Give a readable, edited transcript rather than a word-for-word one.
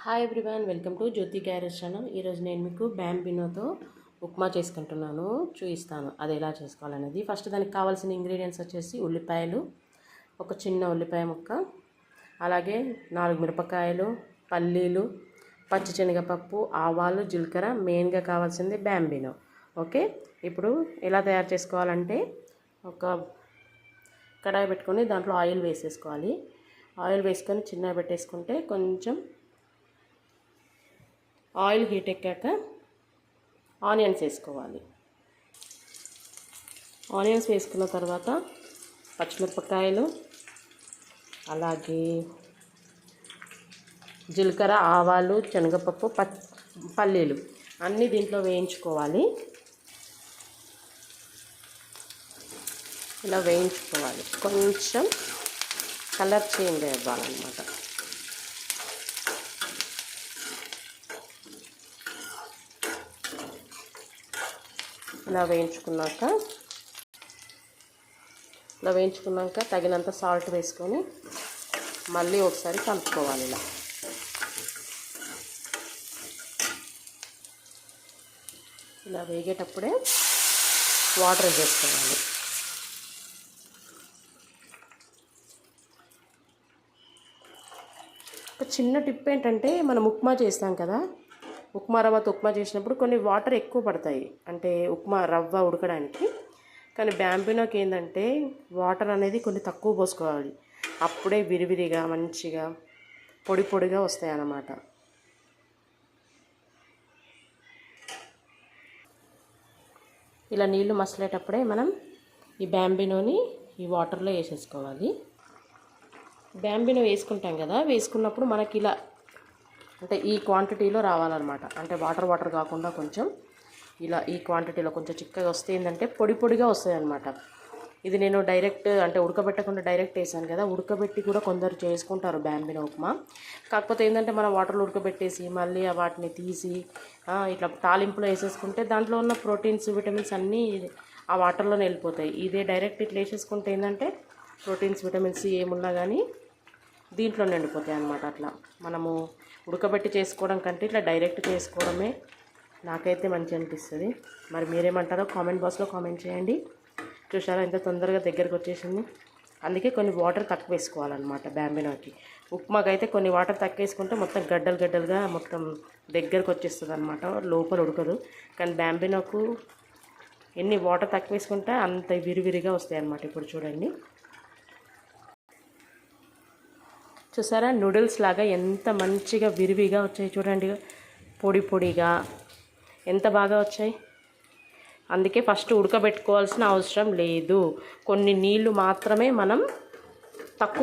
Hi everyone, welcome to Jyothi garage channel. ఈరోజు నేను మీకు బ్యాంబినోతో ఉప్మా చేసుకుంటున్నాను, చూపిస్తాను అది ఎలా చేసుకోవాలనేది. ఫస్ట్ దానికి కావాల్సిన ఇంగ్రీడియంట్స్ వచ్చేసి ఉల్లిపాయలు, ఒక చిన్న ఉల్లిపాయ ముక్క, అలాగే 4 మిరపకాయలు, పల్లీలు, పచ్చిశనగపప్పు, ఆవాలు, జీలకర్ర, మెయిన్గా కావాల్సింది బ్యాంబినో. ఓకే, ఇప్పుడు ఎలా తయారు చేసుకోవాలంటే ఒక కడాయి పెట్టుకొని దాంట్లో ఆయిల్ వేసేసుకోవాలి. ఆయిల్ వేసుకొని చిన్నగా పెట్టేసుకుంటే కొంచెం ఆయిల్ హీట్ ఎక్కాక ఆనియన్స్ వేసుకోవాలి. ఆనియన్స్ వేసుకున్న తర్వాత పచ్చిమిరపకాయలు, అలాగే జీలకర్ర, ఆవాలు, శనగపప్పు, పల్లీలు అన్నీ దీంట్లో వేయించుకోవాలి. ఇలా వేయించుకోవాలి, కొంచెం కలర్ చేంజ్ అవ్వాలన్నమాట. ఇలా వేయించుకున్నాక తగినంత సాల్ట్ వేసుకొని మళ్ళీ ఒకసారి కలుపుకోవాలి. ఇలా వేగేటప్పుడే వాటర్ వేసుకోవాలి. ఒక చిన్న టిప్ ఏంటంటే, మనం ఉప్మా చేస్తాం కదా, ఉప్మా రవ్వతో ఉప్మా చేసినప్పుడు కొన్ని వాటర్ ఎక్కువ పడతాయి, అంటే ఉప్మా రవ్వ ఉడకడానికి. కానీ బ్యాంబినోకి ఏంటంటే వాటర్ అనేది కొన్ని తక్కువ పోసుకోవాలి, అప్పుడే విరివిరిగా మంచిగా పొడి పొడిగా వస్తాయి అన్నమాట. ఇలా నీళ్ళు మసలేటప్పుడే మనం ఈ బ్యాంబినోని ఈ వాటర్లో వేసేసుకోవాలి. బ్యాంబినో వేసుకుంటాం కదా, వేసుకున్నప్పుడు మనకి ఇలా అంటే ఈ క్వాంటిటీలో రావాలన్నమాట. అంటే వాటర్ కాకుండా కొంచెం ఇలా ఈ క్వాంటిటీలో కొంచెం చిక్కగా వస్తే ఏంటంటే పొడి పొడిగా వస్తాయి అన్నమాట. ఇది నేను డైరెక్ట్ అంటే ఉడకబెట్టకుండా డైరెక్ట్ వేసాను కదా, ఉడకబెట్టి కూడా కొందరు చేసుకుంటారు బ్యాంబినో ఉప్మా. కాకపోతే ఏంటంటే మనం వాటర్లో ఉడకబెట్టేసి మళ్ళీ వాటిని తీసి ఇట్లా తాలింపులో వేసేసుకుంటే దాంట్లో ఉన్న ప్రోటీన్స్, విటమిన్స్ అన్నీ ఆ వాటర్లోనే వెళ్ళిపోతాయి. ఇదే డైరెక్ట్ ఇట్లా వేసేసుకుంటే ఏంటంటే ప్రోటీన్స్, విటమిన్స్ ఏమున్నా కానీ దీంట్లో నిండిపోతాయి అన్నమాట. అట్లా మనము ఉడకబెట్టి చేసుకోవడం కంటే ఇట్లా డైరెక్ట్ చేసుకోవడమే నాకైతే మంచి అనిపిస్తుంది. మరి మీరేమంటారో కామెంట్ బాక్స్లో కామెంట్ చేయండి. చూసారా ఎంత తొందరగా దగ్గరకు వచ్చేసింది. అందుకే కొన్ని వాటర్ తక్కువ వేసుకోవాలన్నమాట బ్యాంబినోకి. ఉప్మాకి అయితే కొన్ని వాటర్ తక్కువ వేసుకుంటే మొత్తం గడ్డలుగా మొత్తం దగ్గరకు వచ్చేస్తుంది అనమాట, లోపల ఉడకదు. కానీ బ్యాంబినోకు ఎన్ని వాటర్ తక్కువ వేసుకుంటే అంత విరివిరిగా వస్తాయి అన్నమాట. ఇప్పుడు చూడండి, చూసారా నూడిల్స్ లాగా ఎంత మంచిగా విరివిగా వచ్చాయి చూడండి, పొడి పొడిగా ఎంత బాగా వచ్చాయి. అందుకే ఫస్ట్ ఉడకబెట్టుకోవాల్సిన అవసరం లేదు, కొన్ని నీళ్ళు మాత్రమే మనం తక్కువ